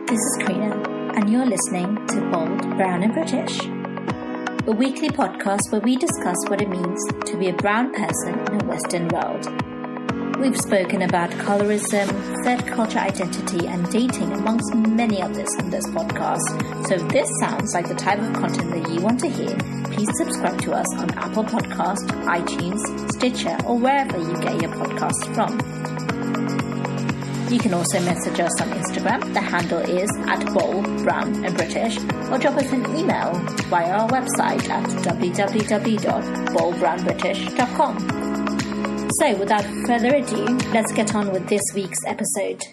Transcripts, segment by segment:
This is Karina, and you're listening to Bold, Brown and British, a weekly podcast where we discuss what it means to be a brown person in a Western world. We've spoken about colorism, third culture identity, and dating, amongst many others on this podcast. So if this sounds like the type of content that you want to hear, please subscribe to us on Apple Podcast, iTunes, Stitcher, or wherever you get your podcasts from. You can also message us on Instagram. The handle is @BoldBrownAndBritish, or drop us an email via our website at www.boldbrownbritish.com. So without further ado, let's get on with this week's episode.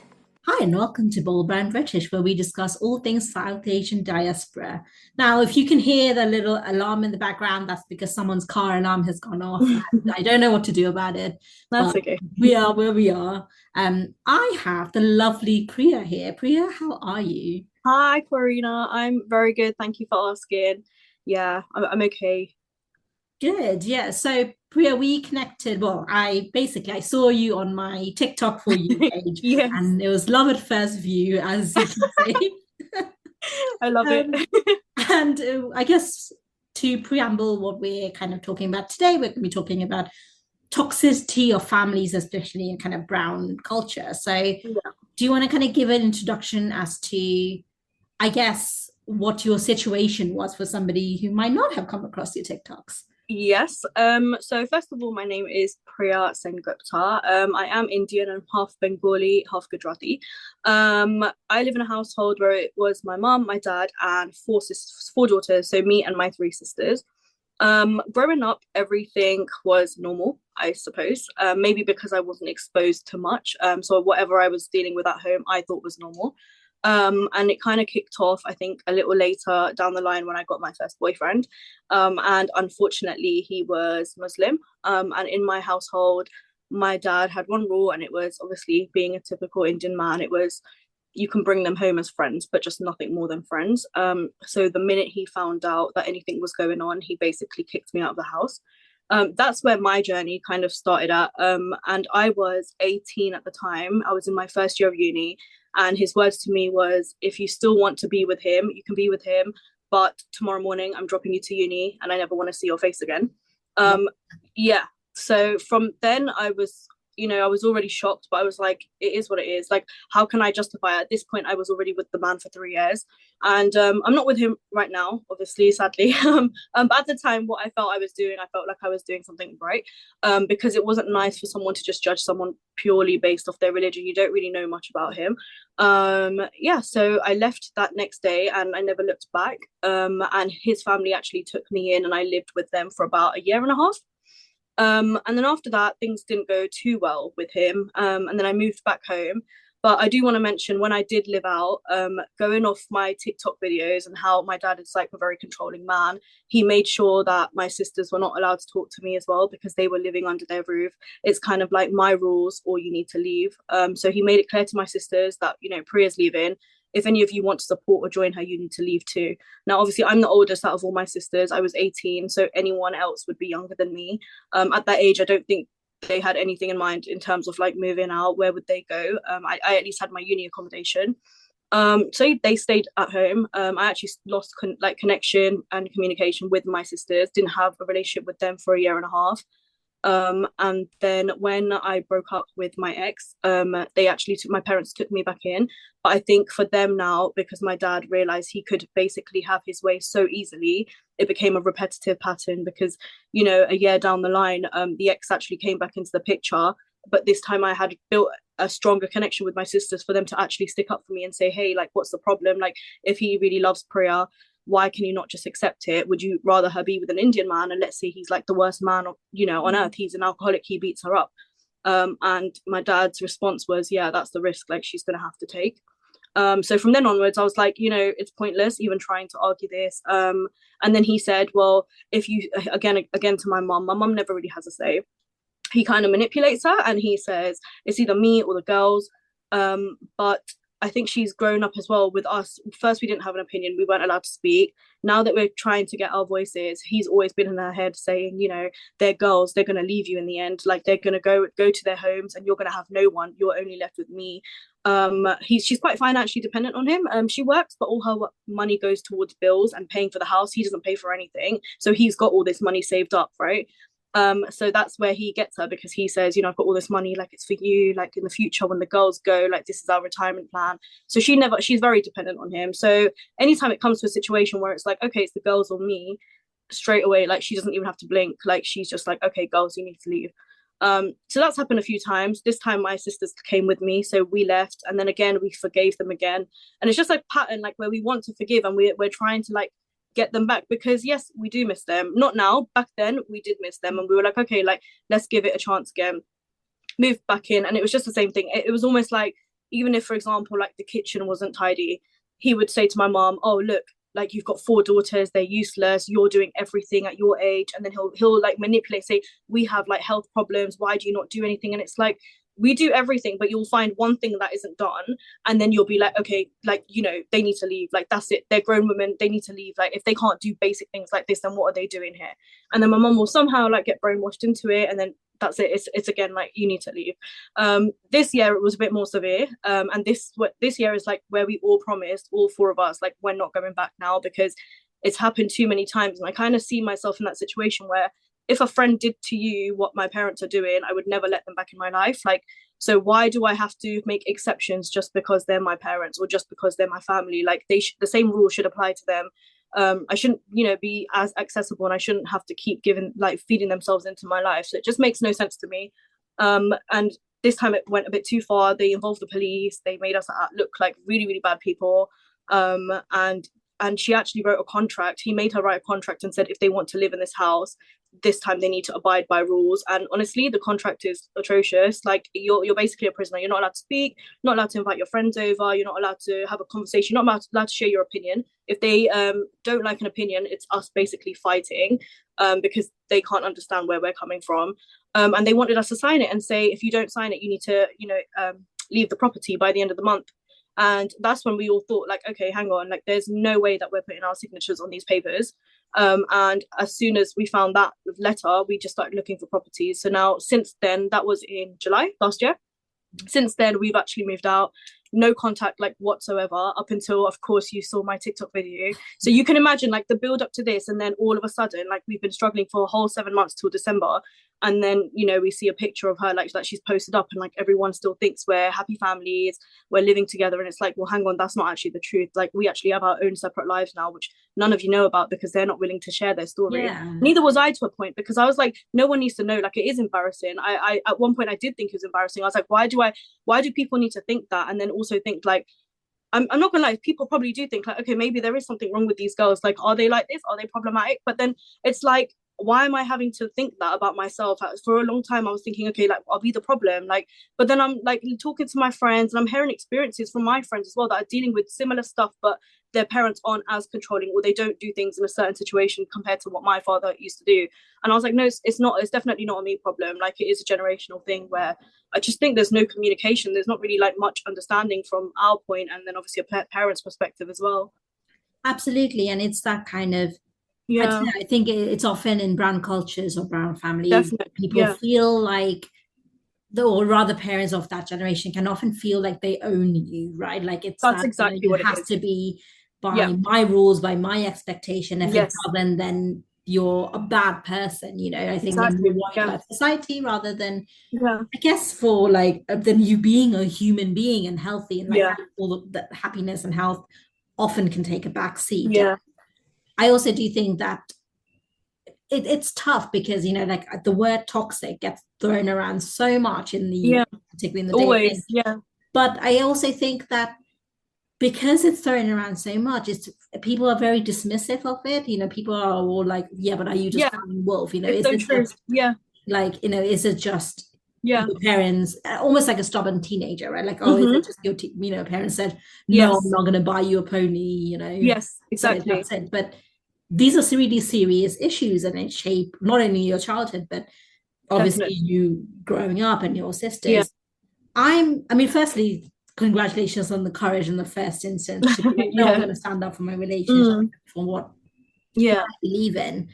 Hi and welcome to Bold Brown British, where we discuss all things South Asian diaspora. Now, if you can hear the little alarm in the background, that's because someone's car alarm has gone off. I don't know what to do about it. That's okay. We are where we are. I have the lovely Priya here. Priya, how are you? Hi, Karina. I'm very good. Thank you for asking. Yeah, I'm okay. Good. Yeah. So Priya, we connected. Well, I saw you on my TikTok For You page. Yes. And it was love at first view, as you can say. I love it. And I guess to preamble what we're kind of talking about today, we're going to be talking about toxicity of families, especially in kind of brown culture. So do you want to kind of give an introduction as to, I guess, what your situation was for somebody who might not have come across your TikToks? Yes. So first of all, my name is Priya Sengupta. I am Indian and half Bengali, half Gujarati. I live in a household where it was my mom, my dad, and four daughters. So me and my three sisters. Growing up, everything was normal, I suppose. Maybe because I wasn't exposed to much. So whatever I was dealing with at home, I thought was normal. And it kind of kicked off, I think, a little later down the line when I got my first boyfriend. And unfortunately, he was Muslim. And in my household, my dad had one rule, and it was obviously being a typical Indian man. It was you can bring them home as friends, but just nothing more than friends. So the minute he found out that anything was going on, he basically kicked me out of the house. That's where my journey kind of started at. And I was 18 at the time. I was in my first year of uni. And his words to me was, if you still want to be with him, you can be with him. But tomorrow morning, I'm dropping you to uni and I never want to see your face again. Yeah. So from then I was already shocked, but I was like, it is what it is. Like, how can I justify it? At this point, I was already with the man for 3 years. And I'm not with him right now, obviously, sadly. But at the time, what I felt I was doing, I felt like I was doing something right. Because it wasn't nice for someone to just judge someone purely based off their religion. You don't really know much about him. So I left that next day and I never looked back. And his family actually took me in and I lived with them for about a year and a half. And then after that, things didn't go too well with him. And then I moved back home. But I do want to mention when I did live out, going off my TikTok videos and how my dad is like a very controlling man, he made sure that my sisters were not allowed to talk to me as well because they were living under their roof. It's kind of like my rules or you need to leave. So he made it clear to my sisters that, Priya's leaving. If any of you want to support or join her, you need to leave too. Now, obviously, I'm the oldest out of all my sisters. I was 18, so anyone else would be younger than me. At that age, I don't think they had anything in mind in terms of like moving out. Where would they go? I at least had my uni accommodation. So they stayed at home. I actually lost connection and communication with my sisters. Didn't have a relationship with them for a year and a half. And then when I broke up with my ex, my parents took me back in. But I think for them now, because my dad realized he could basically have his way so easily, it became a repetitive pattern because, a year down the line, the ex actually came back into the picture. But this time I had built a stronger connection with my sisters for them to actually stick up for me and say, hey, like, what's the problem? Like, if he really loves Priya, why can you not just accept it? Would you rather her be with an Indian man? And let's say he's like the worst man, on earth. He's an alcoholic. He beats her up. And my dad's response was, yeah, that's the risk. Like, she's going to have to take. So from then onwards, I was like, it's pointless even trying to argue this. And then he said, well, if you, again to my mom never really has a say. He kind of manipulates her and he says, it's either me or the girls. But I think she's grown up as well with us. First, we didn't have an opinion. We weren't allowed to speak. Now that we're trying to get our voices, he's always been in her head saying, you know, they're girls, they're going to leave you in the end. Like, they're going to go to their homes and you're going to have no one. You're only left with me. She's quite financially dependent on him. She works, but all her money goes towards bills and paying for the house. He doesn't pay for anything. So he's got all this money saved up, right? So that's where he gets her, because he says, you know, I've got all this money, like it's for you, like in the future when the girls go, like this is our retirement plan. So she's very dependent on him. So anytime it comes to a situation where it's like, okay, it's the girls or me, straight away, like she doesn't even have to blink, like she's just like, okay, girls, you need to leave. So that's happened a few times. This time my sisters came with me, so we left, and then again we forgave them again, and it's just like pattern, like where we want to forgive and we're trying to like get them back, because yes, we do miss them. Not now, back then we did miss them, and we were like, okay, like let's give it a chance again. Moved back in, and it was just the same thing. It was almost like, even if, for example, like the kitchen wasn't tidy, he would say to my mom, oh look, like you've got 4 daughters, they're useless, you're doing everything at your age. And then he'll like manipulate, say, we have like health problems, why do you not do anything? And it's like, we do everything, but you'll find one thing that isn't done, and then you'll be like, okay, like, you know, they need to leave, like that's it, they're grown women, they need to leave. Like if they can't do basic things like this, then what are they doing here? And then my mum will somehow like get brainwashed into it, and then that's it, it's again like, you need to leave. This year it was a bit more severe, and this year is like where we all promised, all 4 of us, like we're not going back now, because it's happened too many times. And I kind of see myself in that situation where if a friend did to you what my parents are doing, I would never let them back in my life. Like, so why do I have to make exceptions just because they're my parents or just because they're my family? Like the same rules should apply to them. I shouldn't, you know, be as accessible, and I shouldn't have to keep feeding themselves into my life. So it just makes no sense to me. And this time it went a bit too far. They involved the police. They made us look like really, really bad people. And she actually wrote a contract. He made her write a contract and said, if they want to live in this house, this time they need to abide by rules. And honestly, the contract is atrocious. Like you're basically a prisoner. You're not allowed to speak, not allowed to invite your friends over, you're not allowed to have a conversation, you're not allowed to share your opinion. If they don't like an opinion, it's us basically fighting, because they can't understand where we're coming from. And they wanted us to sign it and say, if you don't sign it, you need to, you know, leave the property by the end of the month. And that's when we all thought, like, okay, hang on, like there's no way that we're putting our signatures on these papers. And as soon as we found that letter, we just started looking for properties. So now, since then, that was in July last year. Since then, we've actually moved out. No contact like whatsoever, up until, of course, you saw my TikTok video. So you can imagine like the build up to this, and then all of a sudden, like we've been struggling for a whole 7 months till December. And then, you know, we see a picture of her like she's posted up, and like everyone still thinks we're happy families, we're living together. And it's like, well, hang on, that's not actually the truth. Like we actually have our own separate lives now, which none of you know about, because they're not willing to share their story. Yeah. Neither was I, to a point, because I was like, no one needs to know. Like it is embarrassing. I at one point I did think it was embarrassing. I was like, why do people need to think that? And then also think like, I'm not gonna lie, people probably do think like, okay, maybe there is something wrong with these girls. Like, are they like this? Are they problematic? But then it's like, why am I having to think that about myself? For a long time I was thinking, okay, like I'll be the problem. Like, but then I'm like talking to my friends, and I'm hearing experiences from my friends as well that are dealing with similar stuff, but their parents aren't as controlling, or they don't do things in a certain situation compared to what my father used to do. And I was like, no, it's definitely not a me problem. Like it is a generational thing where I just think there's no communication. There's not really like much understanding from our point, and then obviously a parent's perspective as well. Absolutely. And it's that kind of, Yeah, I think it's often in brown cultures or brown families, definitely. people Yeah, feel like, or rather parents of that generation can often feel like they own you, right? Like it's that's that, exactly you know, what it it has is. to be by Yeah, my rules, by my expectation. If it yes, doesn't, then you're a bad person. You know, I think they're exactly. more worried Yeah, about society rather than, yeah, I guess, for like than you being a human being and healthy, and like yeah, all the happiness and health often can take a back seat. yeah, I also do think that it's tough because, you know, like the word toxic gets thrown around so much in the yeah, particularly in the day and age. always. Yeah, But I also think that because it's thrown around so much, it's people are very dismissive of it. You know, people are all like, yeah, but are you just yeah, crying wolf? You know, it's is so it true. just Yeah, like, you know, is it just yeah. your parents, almost like a stubborn teenager, right? Like, oh, is Mm-hmm. it just your, you know, parents said, no, I'm Yes, not going to buy you a pony, you know, yes, so exactly. that's it. But these are really serious issues, and it shape not only your childhood, but obviously Definitely. you growing up and your Yeah, sisters. I mean, firstly, congratulations on the courage in the first instance to be like, no, I'm Yeah. going to stand up for my relationship, for what Yeah. I believe in.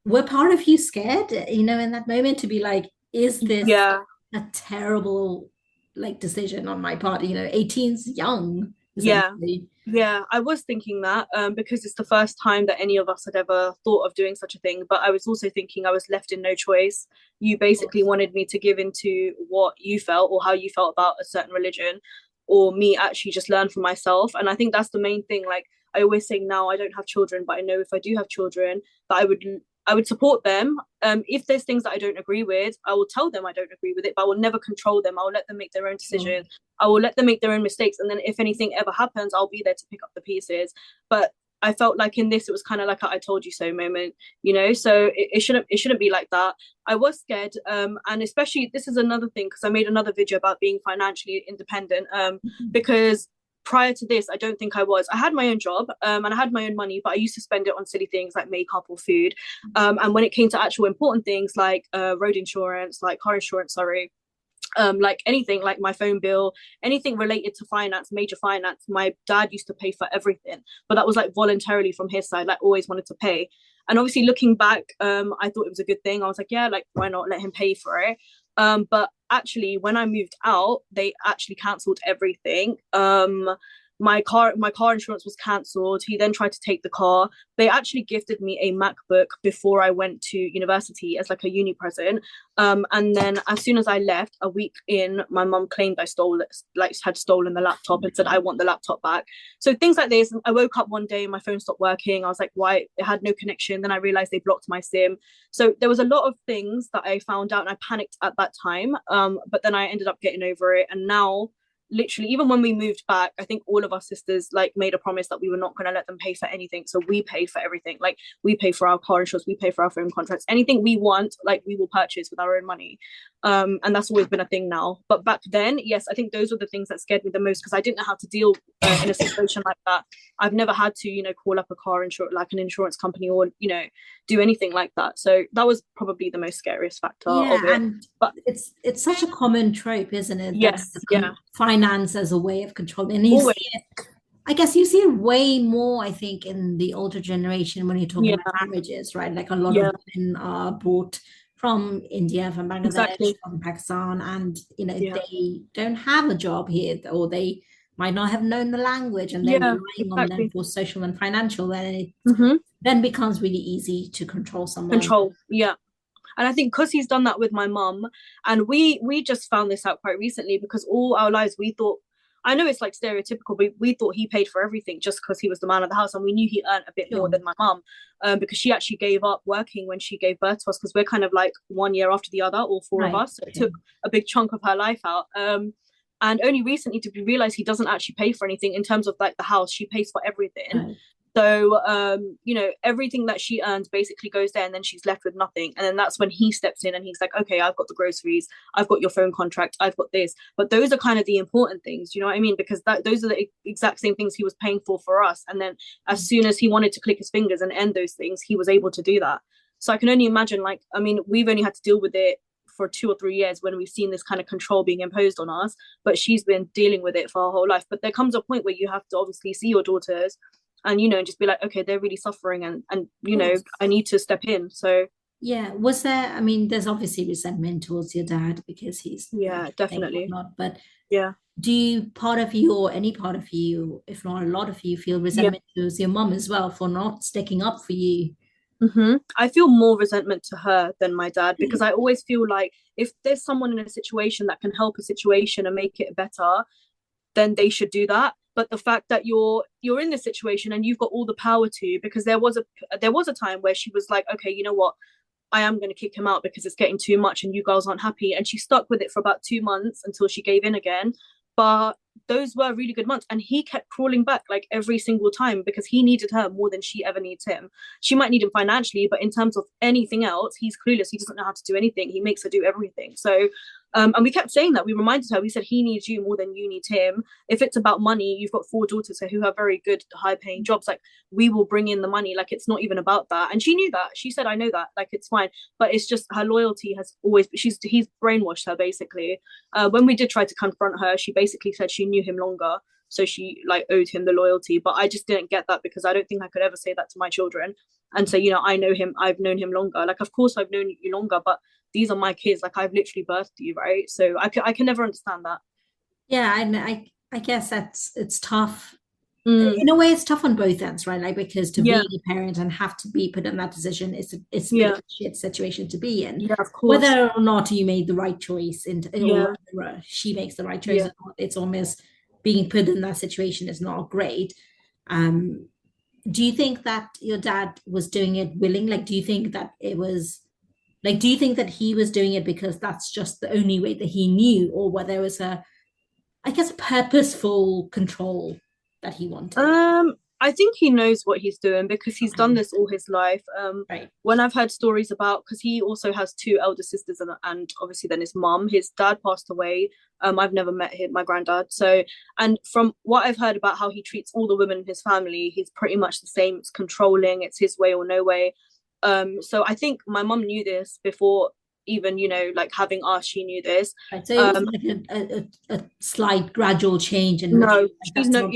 Were part of you scared, in that moment to be like, is this Yeah. a terrible like decision on my part? 18's young, Yeah. essentially. Yeah, I was thinking that because it's the first time that any of us had ever thought of doing such a thing. But I was also thinking I was left in no choice. You basically wanted me to give into what you felt or how you felt about a certain religion, or me actually just learn for myself. And I think that's the main thing. Like I always say now, I don't have children, but I know if I do have children, that I would support them. If there's things that I don't agree with, I will tell them I don't agree with it, but I will never control them. I will let them make their own decisions. I will let them make their own mistakes, and then if anything ever happens, I'll be there to pick up the pieces. But I felt like in this, it was kind of like a "I told you so" moment, So it shouldn't be like that. I was scared, and especially this is another thing because I made another video about being financially independent, because prior to this, I don't think I was. I had my own job, and I had my own money, but I used to spend it on silly things like makeup or food. And when it came to actual important things like road insurance, like car insurance, sorry, like anything like my phone bill, anything related to finance, major finance, my dad used to pay for everything, but that was like voluntarily from his side, like always wanted to pay. And obviously looking back, I thought it was a good thing. I was like, yeah, like why not let him pay for it. But actually when I moved out, they actually cancelled everything. My car insurance was cancelled. He then tried to take the car. They actually gifted me a MacBook before I went to university as like a uni present. And then as soon as I left, a week in, my mum claimed I stole it, like had stolen the laptop, and said I want the laptop back. So things like this. I woke up one day, my phone stopped working. I was like, why? It had no connection. Then I realized they blocked my SIM. So there was a lot of things that I found out, and I panicked at that time. But then I ended up getting over it, and now literally even when we moved back, I think all of our sisters like made a promise that we were not going to let them pay for anything, so we paid for everything. Like we pay for our car insurance, we pay for our phone contracts, anything we want, like we will purchase with our own money. And that's always been a thing now, but back then, yes, I think those were the things that scared me the most because I didn't know how to deal in a situation like that. I've never had to call up a car insurance, like an insurance company, or do anything like that. So that was probably the most scariest factor of it. And but it's such a common trope, isn't it? Yes, yeah, Finance as a way of controlling. And always. I guess you see it way more, I think, in the older generation when you're talking about marriages, right? Like a lot of women are brought from India, from Bangladesh, exactly. from Pakistan, and they don't have a job here, or they might not have known the language, and they're relying on them for social and financial, and it then becomes really easy to control someone. Yeah. And I think because he's done that with my mum, and we just found this out quite recently, because all our lives we thought, I know it's like stereotypical, but we thought he paid for everything just because he was the man of the house, and we knew he earned a bit more than my mum, because she actually gave up working when she gave birth to us, because we're kind of like 1 year after the other, all four of us. So it took a big chunk of her life out. And only recently did we realize he doesn't actually pay for anything in terms of like the house. She pays for everything. So, everything that she earns basically goes there, and then she's left with nothing. And then that's when he steps in and he's like, okay, I've got the groceries, I've got your phone contract, I've got this. But those are kind of the important things, you know what I mean? Because those are the exact same things he was paying for us. And then as soon as he wanted to click his fingers and end those things, he was able to do that. So I can only imagine, like, I mean, we've only had to deal with it for 2 or 3 years when we've seen this kind of control being imposed on us, but she's been dealing with it for her whole life. But there comes a point where you have to obviously see your daughters and just be like, okay, they're really suffering, and I need to step in. So was there, I mean, there's obviously resentment towards your dad because he's definitely not, but do you, part of you, or any part of you, if not a lot of you, feel resentment towards your mum as well for not sticking up for you? I feel more resentment to her than my dad, because I always feel like if there's someone in a situation that can help a situation and make it better, then they should do that. But the fact that you're in this situation and you've got all the power to, because there was a time where she was like, okay, you know what, I am going to kick him out because it's getting too much and you girls aren't happy. And she stuck with it for about 2 months until she gave in again. But those were really good months, and he kept crawling back like every single time, because he needed her more than she ever needs him. She might need him financially, but in terms of anything else, he's clueless. He doesn't know how to do anything. He makes her do everything. So And we kept saying that. We reminded her, we said, he needs you more than you need him. If it's about money, you've got 4 daughters who have very good, high paying jobs. Like, we will bring in the money. Like, it's not even about that. And she knew that. She said, I know that. Like, it's fine. But it's just her loyalty has always, he's brainwashed her, basically. When we did try to confront her, she basically said she knew him longer. So she like owed him the loyalty. But I just didn't get that, because I don't think I could ever say that to my children and say, you know, I know him, I've known him longer. Like, of course I've known you longer, but these are my kids. Like, I've literally birthed you, right? So I can never understand that. Yeah, and I guess it's tough. In a way, it's tough on both ends, right? Like, because to be a parent and have to be put in that position, it's a a shit situation to be in. Yeah, of course. Whether or not you made the right choice, or she makes the right choice, it's almost being put in that situation is not great. Do you think that your dad was doing it willing? Like, do you think that it was like, do you think that he was doing it because that's just the only way that he knew, or whether it was I guess, purposeful control that he wanted? I think he knows what he's doing, because he's done this all his life. Right. When I've heard stories about, because he also has 2 elder sisters and obviously then his mum. His dad passed away. I've never met my granddad. So, and from what I've heard about how he treats all the women in his family, he's pretty much the same. It's controlling. It's his way or no way. So I think my mum knew this before even, you know, like having us, she knew this. Right, so it was like a slight gradual change. And no, she's known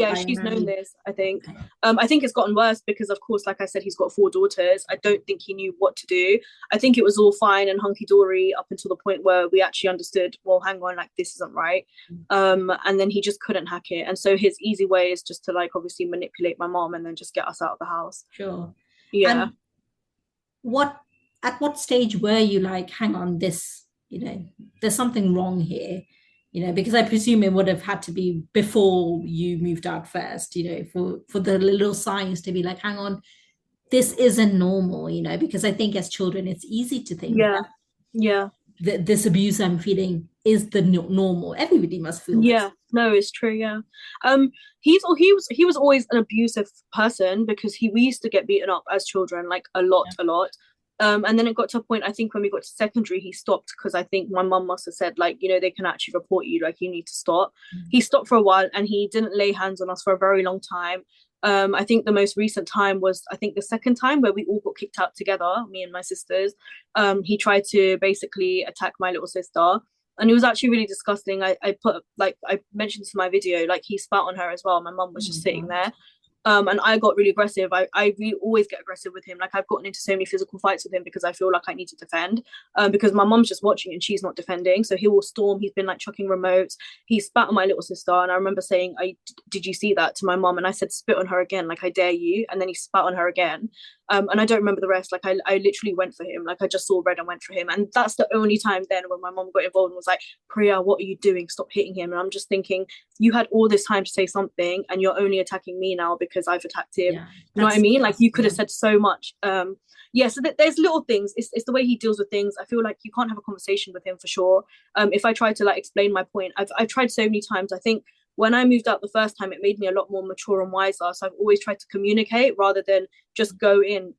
this, I think. Okay. I think it's gotten worse because, of course, like I said, he's got 4 daughters. I don't think he knew what to do. I think it was all fine and hunky-dory up until the point where we actually understood, well, hang on, like, this isn't right. And then he just couldn't hack it. And so his easy way is just to, like, obviously manipulate my mom and then just get us out of the house. Sure. Yeah. And at what stage were you like, hang on, this, you know, there's something wrong here, you know, because I presume it would have had to be before you moved out first, you know, for the little signs to be like, hang on, this isn't normal, you know, because I think as children, it's easy to think that this abuse I'm feeling is the normal. Everybody must feel this. No, it's true. He was always an abusive person, because we used to get beaten up as children, like a lot. And then it got to a point, I think when we got to secondary, he stopped, because I think my mum must have said, like, you know, they can actually report you, like, you need to stop. He stopped for a while, and he didn't lay hands on us for a very long time. I think the most recent time was, I think, the second time where we all got kicked out together, me and my sisters. He tried to basically attack my little sister, and it was actually really disgusting. I mentioned to my video, like, he spat on her as well. My mum was just sitting there. And I got really aggressive. I really always get aggressive with him. Like, I've gotten into so many physical fights with him because I feel like I need to defend. Because my mum's just watching and she's not defending. So he will storm. He's been like chucking remotes. He spat on my little sister. And I remember saying, did you see that, to my mum? And I said, spit on her again. Like, I dare you. And then he spat on her again. And I don't remember the rest. Like, I literally went for him. Like, I just saw red and went for him. And that's the only time then when my mum got involved and was like, Priya, what are you doing? Stop hitting him. And I'm just thinking, you had all this time to say something and you're only attacking me now because I've attacked him. You know what I mean? Like, you could have said so much. So there's little things. It's the way he deals with things. I feel like you can't have a conversation with him for sure. If I try to like explain my point, I've tried so many times. I think when I moved out the first time, it made me a lot more mature and wiser. So I've always tried to communicate rather than just go in,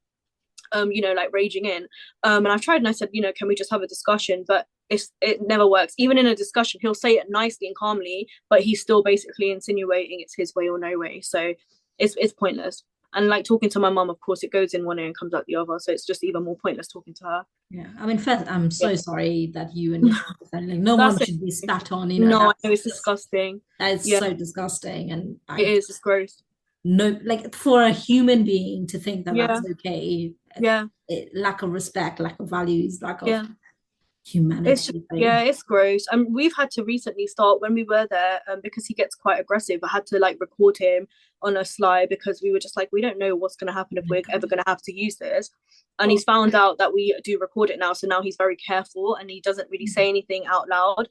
like raging in. And I've tried and I said, can we just have a discussion? But it never works. Even in a discussion, he'll say it nicely and calmly, but he's still basically insinuating it's his way or no way. So it's pointless. And like talking to my mum, of course, it goes in one ear and comes out the other. So it's just even more pointless talking to her. Yeah, I mean, first, I'm so sorry that you and your like no one should be spat on. No, I know, it's disgusting. That is so disgusting, and it's gross. No, like for a human being to think that that's okay. Lack of respect, lack of values, lack of humanity. It's gross. And we've had to recently start when we were there, because he gets quite aggressive. I had to like record him on a slide because we were just like, we don't know what's going to happen if we're ever going to have to use this. And he's found out that we do record it now, so now he's very careful and he doesn't really say anything out loud.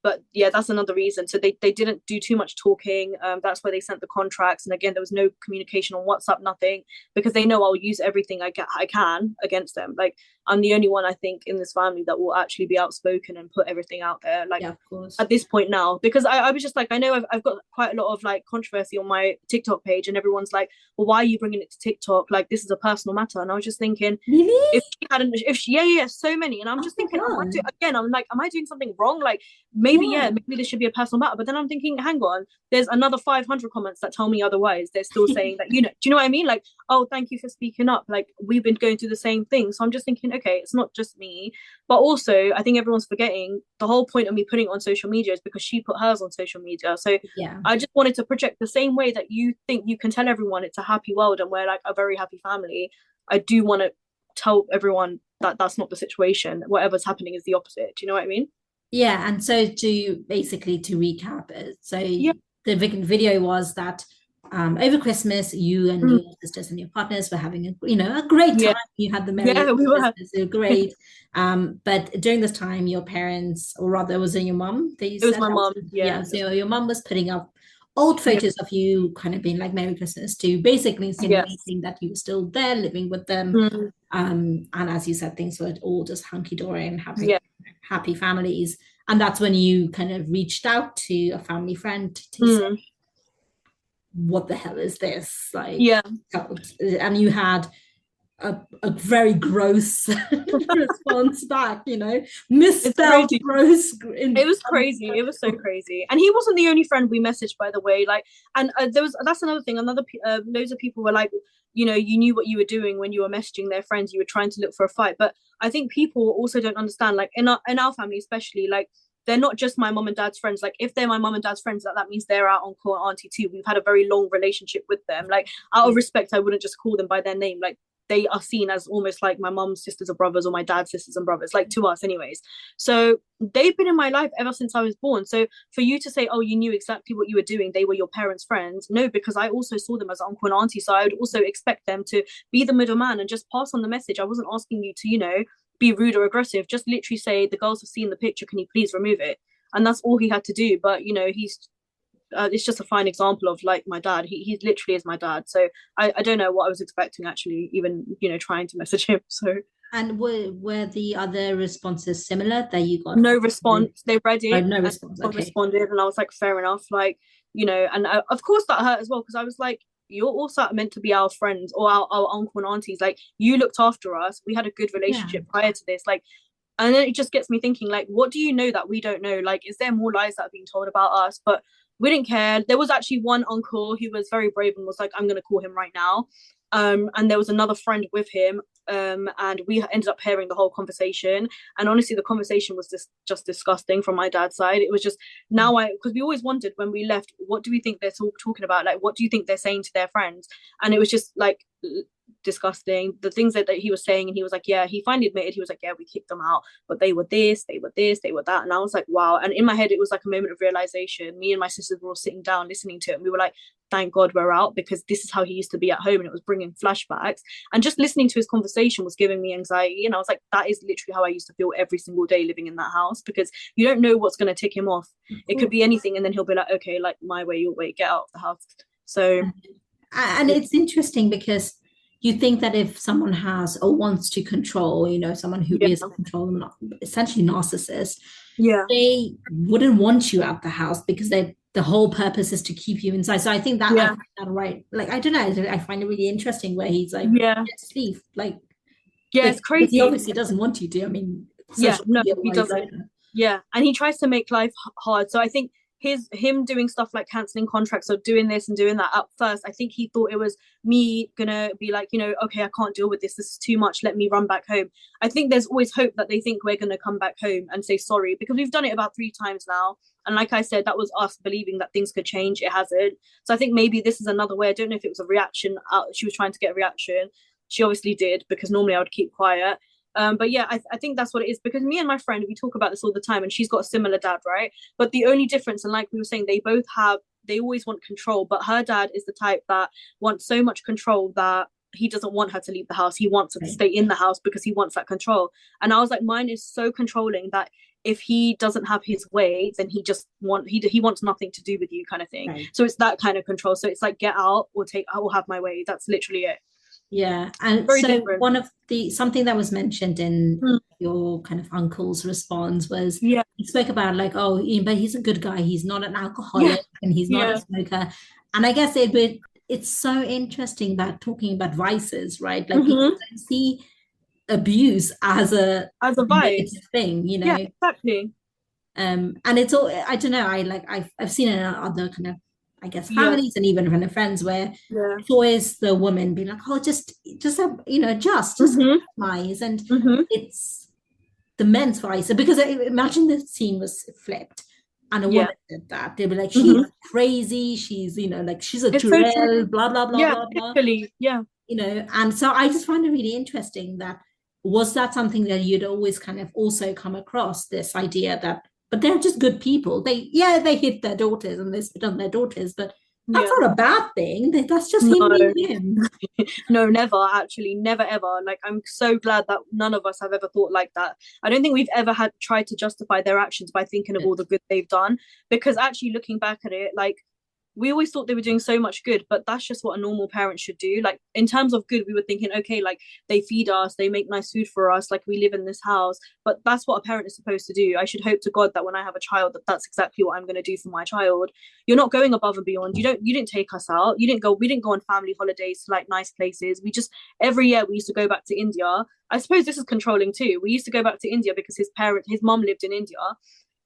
but yeah, that's another reason. So they didn't do too much talking. That's why they sent the contracts. And again, there was no communication on WhatsApp, nothing, because they know I'll use everything I can against them. Like, I'm the only one, I think, in this family that will actually be outspoken and put everything out there. Like, yeah, of course. At this point now, because I was just like, I know I've got quite a lot of like controversy on my TikTok page, and everyone's like, well, why are you bringing it to TikTok? Like, this is a personal matter. And I was just thinking, really? if she, yeah, so many. And I'm just thinking, I'm like, am I doing something wrong? Like, maybe this should be a personal matter. But then I'm thinking, hang on, there's another 500 comments that tell me otherwise. They're still saying that, do you know what I mean? Like, oh, thank you for speaking up. Like, we've been going through the same thing. So I'm just thinking, okay, it's not just me. But also, I think everyone's forgetting the whole point of me putting it on social media is because she put hers on social media. So I just wanted to project the same way that you think you can tell everyone it's a happy world and we're like a very happy family. I do want to tell everyone that that's not the situation. Whatever's happening is the opposite. Do you know what I mean? Yeah. And so to recap it, so the video was that over Christmas, you and your sisters and your partners were having a great time. You had the merry we were. So great. But during this time, your parents, or rather, was it your mum? It was my mum. Yeah. So your mum was putting up old photos of you kind of being like Merry Christmas to basically insinuating that you were still there living with them. And as you said, things were all just hunky-dory and happy families. And that's when you kind of reached out to a family friend to say, what the hell is this? Like, and you had a very gross response back, misspelled gross. It was crazy. It was so crazy. And he wasn't the only friend we messaged, by the way. Like, and that's another thing. Loads of people were like, you knew what you were doing when you were messaging their friends. You were trying to look for a fight. But I think people also don't understand, like in our family especially, like, they're not just my mom and dad's friends. Like, if they're my mom and dad's friends, that means they're our uncle and auntie too. We've had a very long relationship with them. Like, out of respect, I wouldn't just call them by their name. Like, they are seen as almost like my mom's sisters or brothers, or my dad's sisters and brothers, like to us anyways. So they've been in my life ever since I was born. So for you to say, oh, you knew exactly what you were doing, they were your parents' friends. No, because I also saw them as uncle and auntie. So I would also expect them to be the middleman and just pass on the message. I wasn't asking you to, be rude or aggressive. Just literally say, the girls have seen the picture. Can you please remove it? And that's all he had to do. But, he's it's just a fine example of like my dad. He literally is my dad. So I don't know what I was expecting actually, even, trying to message him. So. And were the other responses similar that you got? No response. They read it. No response. Okay. Responded, and I was like, fair enough. Like, and of course that hurt as well, because I was like, you're also meant to be our friends or our uncle and aunties. Like, you looked after us. We had a good relationship prior to this. Like, and then it just gets me thinking, like, what do you know that we don't know? Like, is there more lies that are being told about us? But we didn't care. There was actually one uncle who was very brave and was like, I'm going to call him right now. And there was another friend with him. And we ended up hearing the whole conversation. And honestly, the conversation was just disgusting from my dad's side. It was just, because we always wondered when we left, what do we think they're talking about? Like, what do you think they're saying to their friends? And it was just like disgusting, the things that he was saying. And he was like, he finally admitted, he was like, we kicked them out, but they were this, they were this, they were that. And I was like, wow. And in my head, it was like a moment of realization. Me and my sisters were all sitting down listening to it, and we were like, thank God we're out, because this is how he used to be at home. And it was bringing flashbacks, and just listening to his conversation was giving me anxiety. And I was like, that is literally how I used to feel every single day living in that house, because you don't know what's going to tick him off. It could be anything, and then he'll be like, okay, like, my way, your way, get out of the house. So, and it's interesting because you think that if someone has or wants to control, someone who is a control, essentially narcissist, they wouldn't want you out the house, because the whole purpose is to keep you inside. So I think that, I find that right. Like, I don't know, I find it really interesting where he's like, let's leave. Like, it's crazy. He obviously doesn't want you to. I mean, he doesn't. Yeah, and he tries to make life hard. So I think him doing stuff like cancelling contracts or doing this and doing that, at first I think he thought it was me gonna be like, okay, I can't deal with this is too much, let me run back home. I think there's always hope that they think we're gonna come back home and say sorry, because we've done it about 3 times now, and like I said, that was us believing that things could change. It hasn't. So I think maybe this is another way. I don't know if it was a reaction, she was trying to get a reaction. She obviously did, because normally I would keep quiet. But yeah, I think that's what it is, because me and my friend, we talk about this all the time, and she's got a similar dad, right? But the only difference, and like we were saying, they always want control, but her dad is the type that wants so much control that he doesn't want her to leave the house. He wants her to stay in the house because he wants that control. And I was like, mine is so controlling that if he doesn't have his way, then he wants nothing to do with you, kind of thing. Right. So it's that kind of control. So it's like, get out or I will have my way. That's literally it. Yeah. And very so different. One of something that was mentioned in your kind of uncle's response was, he spoke about like, oh, but he's a good guy. He's not an alcoholic and he's not a smoker. And I guess it's so interesting that talking about vices, right? Like people don't see abuse as a vice thing, you know. Yeah, exactly. And it's all, I don't know, I've seen it in other kind of, I guess, families and even kind of friends where it's always the woman being like, oh, just compromise, and it's the men's vice. Because imagine the scene was flipped and a woman did that, they'd be like, she's crazy, she's, you know, like she's a Jurel, blah blah blah blah blah. Literally, you know. And so I just find it really interesting that, was that something that you'd always kind of also come across, this idea that, but they're just good people, they hit their daughters and they spit on their daughters, but that's not a bad thing, that's just him. No, never, actually, never ever. Like, I'm so glad that none of us have ever thought like that. I don't think we've ever tried to justify their actions by thinking of all the good they've done, because actually looking back at it, like, we always thought they were doing so much good, but that's just what a normal parent should do. Like, in terms of good, we were thinking, okay, like, they feed us, they make nice food for us, like, we live in this house, but that's what a parent is supposed to do. I should hope to God that when I have a child, that's exactly what I'm going to do for my child. You're not going above and beyond. You didn't take us out. We didn't go on family holidays to like nice places. We just, every year we used to go back to India. I suppose this is controlling too. We used to go back to India because his mom lived in India.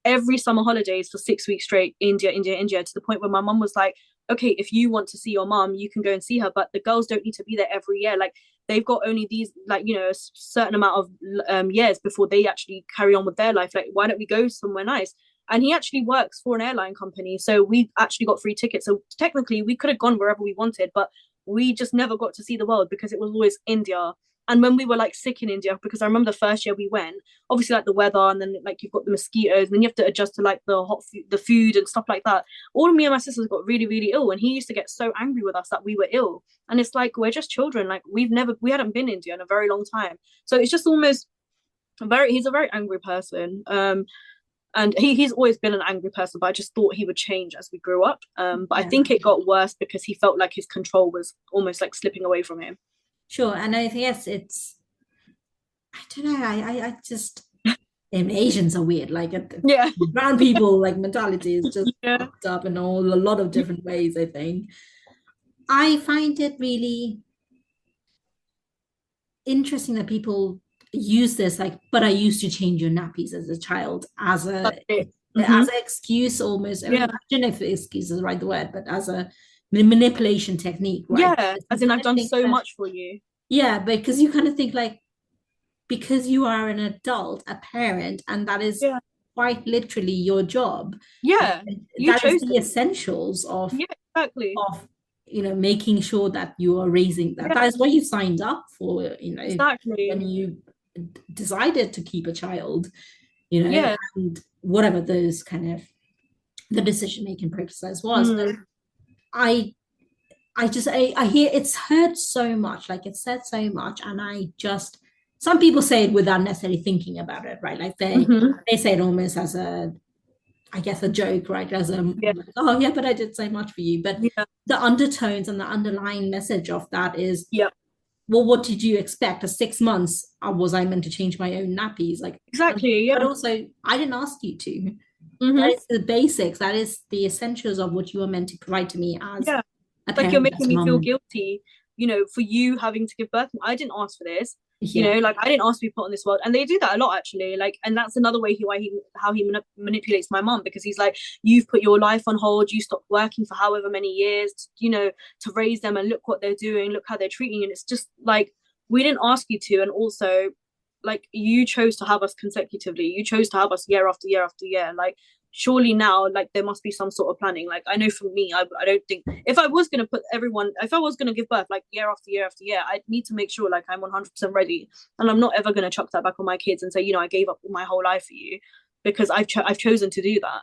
Every summer holidays for 6 weeks straight, India, to the point where my mum was like, okay, if you want to see your mum, you can go and see her, but the girls don't need to be there every year. Like, they've got only these, like, you know, a certain amount of years before they actually carry on with their life. Like, why don't we go somewhere nice? And he actually works for an airline company, so we actually got free tickets. So technically we could have gone wherever we wanted, but we just never got to see the world because it was always India. And when we were like sick in India, because I remember the first year we went, obviously like the weather, and then like you've got the mosquitoes, and then you have to adjust to like the the food and stuff like that. All of me and my sisters got really, really ill, and he used to get so angry with us that we were ill. And it's like, we're just children. Like, we hadn't been in India in a very long time. So it's just almost he's a very angry person. And he's always been an angry person, but I just thought he would change as we grew up. But I think it got worse because he felt like his control was almost like slipping away from him. Sure. And I guess it's, I don't know, I just, and Asians are weird. Like, brown people, like, mentality is just fucked up in a lot of different ways, I think. I find it really interesting that people use this, like, but I used to change your nappies as a child, as an excuse almost. I mean, I don't know if excuse is the right word, but as a manipulation technique, right? Yeah, as in, I've done so much for you. Yeah, because you kind of think like, because you are an adult, a parent, and that is quite literally your job. Yeah, that is the essentials of of, you know, making sure that you are raising that. That is what you signed up for, you know, when you decided to keep a child, you know, and whatever those kind of the decision-making process was. But I hear it's heard so much, like it's said so much, and some people say it without necessarily thinking about it, right? Like they say it almost as a, I guess, a joke, right? As a, like, oh yeah, but I did so much for you. But the undertones and the underlying message of that is, well, what did you expect? For 6 months, was I meant to change my own nappies? Like, exactly, but also, I didn't ask you to. That is the basics. That is the essentials of what you were meant to provide to me as a parent. Like, you're making me feel guilty, you know, for you having to give birth. I didn't ask for this. You know, like, I didn't ask to be put on this world. And they do that a lot, actually. Like, and that's another way how he manipulates my mom, because he's like, you've put your life on hold, you stopped working for however many years, you know, to raise them, and look what they're doing, look how they're treating you. And it's just like, we didn't ask you to. And also, like, you chose to have us consecutively, you chose to have us year after year after year. Like, surely now, like, there must be some sort of planning. Like, I know for me, I don't think, if I was going to give birth like year after year after year, I'd need to make sure like I'm 100% ready, and I'm not ever going to chuck that back on my kids and say, you know, I gave up my whole life for you, because I've chosen to do that.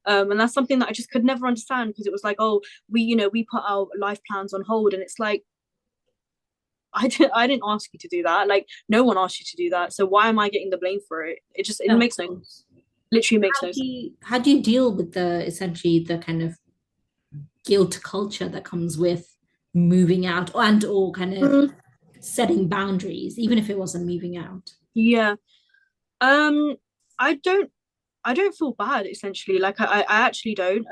And that's something that I just could never understand, because it was like, oh, we put our life plans on hold, and it's like, I didn't ask you to do that. Like, no one asked you to do that, so why am I getting the blame for it? It makes no sense. Literally makes no sense. How do you deal with essentially the kind of guilt culture that comes with moving out and or kind of setting boundaries, even if it wasn't moving out? Yeah. Um, I don't feel bad essentially. Like I actually don't.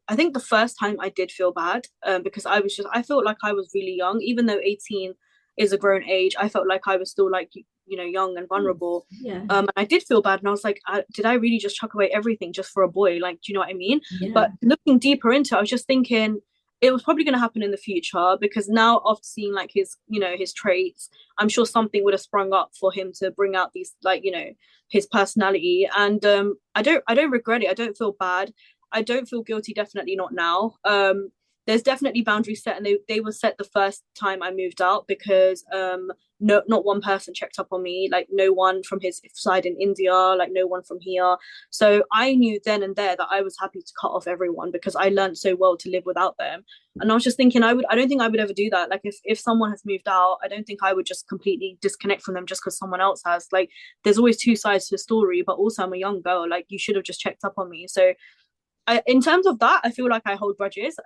I think the first time I did feel bad, because I felt like I was really young, even though 18 is a grown age. I felt like I was still like, young and vulnerable. Yeah. And I did feel bad, and I was like, did I really just chuck away everything just for a boy? Like, do you know what I mean? Yeah. But looking deeper into it, I was just thinking it was probably going to happen in the future, because now after seeing like his traits, I'm sure something would have sprung up for him to bring out these, like, his personality. And I don't regret it. I don't feel bad. I don't feel guilty, definitely not now. There's definitely boundaries set, and they were set the first time I moved out, because not one person checked up on me, like no one from his side in India, like no one from here. So I knew then and there that I was happy to cut off everyone, because I learned so well to live without them. And I was just thinking, I don't think I would ever do that. Like if someone has moved out, I don't think I would just completely disconnect from them just because someone else has. Like there's always two sides to the story, but also I'm a young girl, like you should have just checked up on me. So in terms of that, I feel like I hold grudges.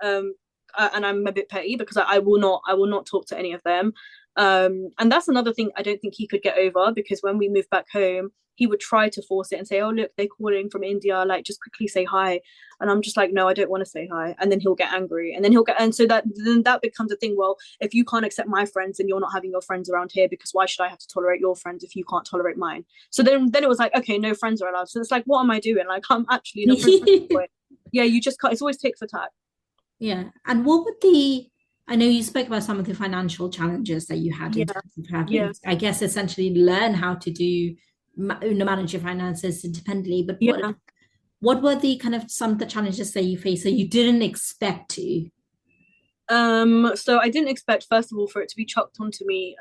And I'm a bit petty, because I will not talk to any of them. And that's another thing I don't think he could get over, because when we moved back home, he would try to force it and say, oh look, they're calling from India, like just quickly say hi. And I'm just like, no, I don't want to say hi. And then he'll get angry, and so that becomes a thing. Well, if you can't accept my friends, then you're not having your friends around here, because why should I have to tolerate your friends if you can't tolerate mine? So then it was like, okay, no friends are allowed. So it's like, what am I doing? Like I'm actually in a point. Yeah, you just can't. It's always tit for tat. Yeah. And I know you spoke about some of the financial challenges that you had in terms of having, I guess, essentially learn how to manage your finances independently. But what were the kind of some of the challenges that you faced that you didn't expect to? So I didn't expect, first of all, for it to be chucked onto me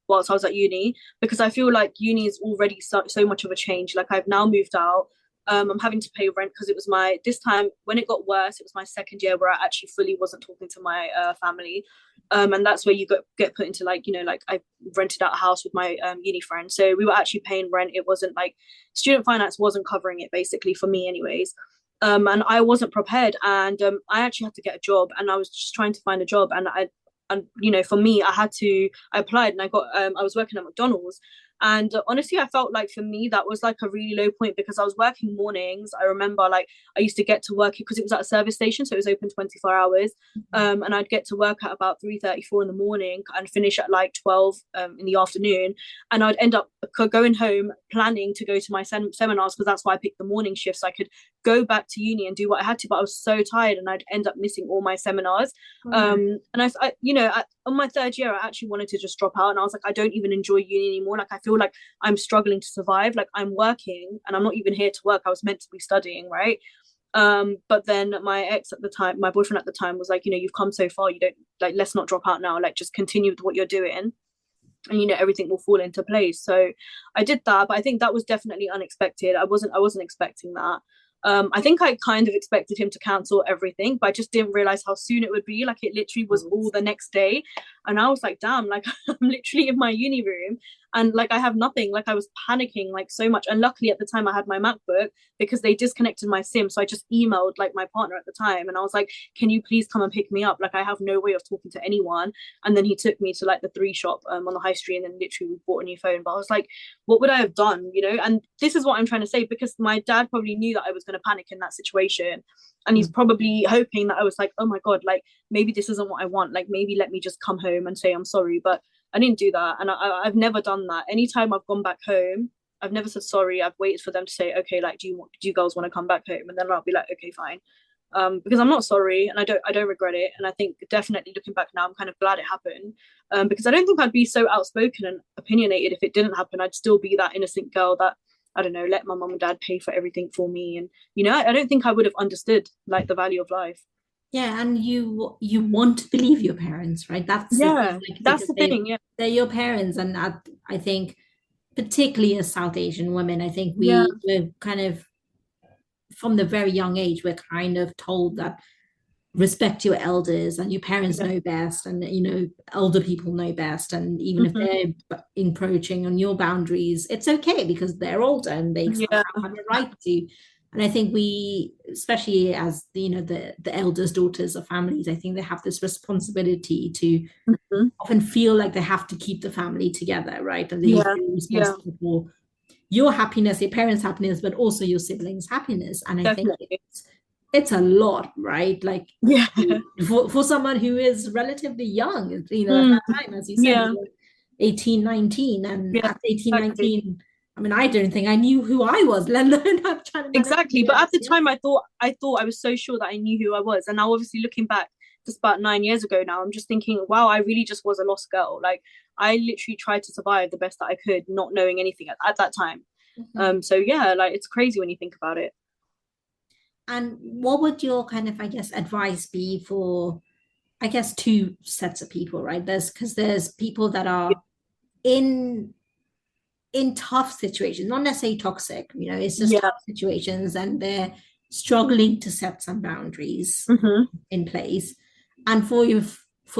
whilst I was at uni, because I feel like uni is already so much of a change. Like I've now moved out. I'm having to pay rent, because it was this time when it got worse, it was my second year where I actually fully wasn't talking to my family. And that's where you get put into like I rented out a house with my uni friend. So we were actually paying rent. It wasn't like student finance wasn't covering it, basically, for me anyways. And I wasn't prepared, and I actually had to get a job, and I was just trying to find a job, and for me, I applied, and I was working at McDonald's. And honestly, I felt like for me that was like a really low point, because I was working mornings. I remember like I used to get to work, because it was at a service station, so it was open 24 hours. And I'd get to work at about 3:34 in the morning and finish at like 12 in the afternoon. And I'd end up going home planning to go to my seminars, because that's why I picked the morning shift, so I could go back to uni and do what I had to. But I was so tired, and I'd end up missing all my seminars. And on my third year, I actually wanted to just drop out, and I was like, I don't even enjoy uni anymore. Like I feel like I'm struggling to survive. Like I'm working, and I'm not even here to work. I was meant to be studying, right? But then my boyfriend at the time was like, you've come so far, you don't, like, let's not drop out now, like just continue with what you're doing, and everything will fall into place. So I did that, but I think that was definitely unexpected. I wasn't expecting that. I think I kind of expected him to cancel everything, but I just didn't realize how soon it would be. Like it literally was all the next day, and I was like, damn, like I'm literally in my uni room, and like I have nothing. Like I was panicking like so much, and luckily at the time I had my MacBook, because they disconnected my SIM. So I just emailed like my partner at the time, and I was like, can you please come and pick me up? Like I have no way of talking to anyone. And then he took me to like the 3 shop on the high street, and then literally we bought a new phone. But I was like, what would I have done? And this is what I'm trying to say, because my dad probably knew that I was going to panic in that situation, and he's probably hoping that I was like, oh my god, like maybe this isn't what I want, like maybe let me just come home and say I'm sorry. But I didn't do that, and I've never done that. Anytime I've gone back home, I've never said sorry. I've waited for them to say, okay, like do you girls want to come back home? And then I'll be like, okay, fine. Because I'm not sorry, and I don't regret it. And I think definitely looking back now, I'm kind of glad it happened, because I don't think I'd be so outspoken and opinionated if it didn't happen. I'd still be that innocent girl that, I don't know, let my mum and dad pay for everything for me. And I don't think I would have understood like the value of life. Yeah, and you want to believe your parents, right? That's the thing. Yeah, they're your parents, and I think particularly as South Asian women, I think we're kind of, from the very young age, we're kind of told that respect your elders, and your parents know best, and elder people know best, and even if they're encroaching on your boundaries, it's okay because they're older and they have a right to. And I think we, especially as the elders, daughters of families, I think they have this responsibility to often feel like they have to keep the family together, right? And they're responsible for your happiness, your parents' happiness, but also your siblings' happiness. And I think it's a lot, right? Like for someone who is relatively young, at that time, as you said, 18, 19, and at 18, 19, I mean, I don't think I knew who I was, let alone I'm trying to exactly. But at the time, I thought I was so sure that I knew who I was, and now obviously looking back, just about 9 years ago now, I'm just thinking, wow, I really just was a lost girl. Like I literally tried to survive the best that I could, not knowing anything at that time. So yeah, like it's crazy when you think about it. And what would your kind of, I guess, advice be for, I guess, two sets of people, right? There's people that are in tough situations, not necessarily toxic, it's just tough situations, and they're struggling to set some boundaries in place. And for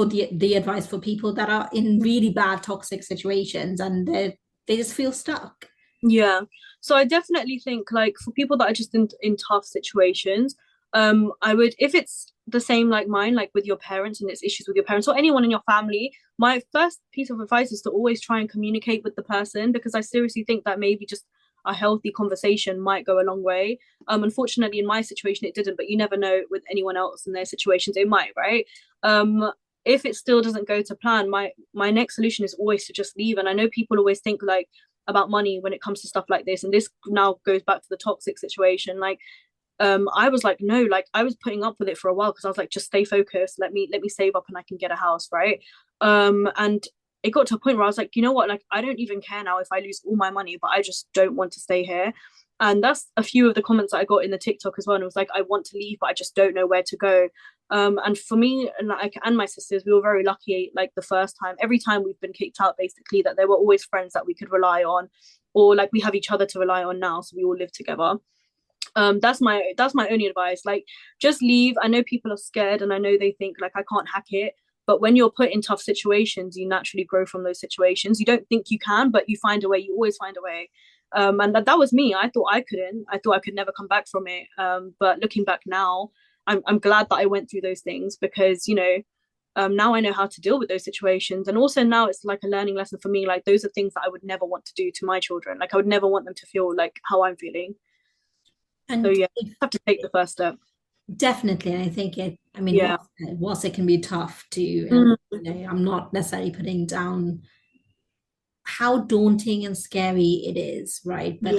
the advice for people that are in really bad toxic situations and they just feel stuck. Yeah, so I definitely think, like, for people that are just in tough situations, I would, if it's the same like mine, like with your parents and it's issues with your parents or anyone in your family, my first piece of advice is to always try and communicate with the person, because I seriously think that maybe just a healthy conversation might go a long way. Unfortunately in my situation it didn't, but you never know with anyone else in their situations, it might, right? If it still doesn't go to plan, my next solution is always to just leave. And I know people always think like about money when it comes to stuff like this, and this now goes back to the toxic situation. Like I was like, no, like I was putting up with it for a while because I was like, just stay focused, let me save up and I can get a house, right? And it got to a point where I was like, you know what, like I don't even care now if I lose all my money, but I just don't want to stay here. And that's a few of the comments that I got in the TikTok as well. And it was like, I want to leave, but I just don't know where to go. And for me and my sisters, we were very lucky. Like the first time, every time we've been kicked out, basically, that there were always friends that we could rely on, or like we have each other to rely on now, so we all live together. That's my only advice. Like, just leave. I know people are scared, and I know they think like I can't hack it. But when you're put in tough situations, you naturally grow from those situations. You don't think you can, but you find a way. You always find a way. And that was me. I thought I couldn't. I thought I could never come back from it. But looking back now, I'm glad that I went through those things, because now I know how to deal with those situations. And also now it's like a learning lesson for me. Like those are things that I would never want to do to my children. Like I would never want them to feel like how I'm feeling. And so yeah, you have to take the first step. Definitely. I think whilst it can be tough to, I'm not necessarily putting down how daunting and scary it is, right? But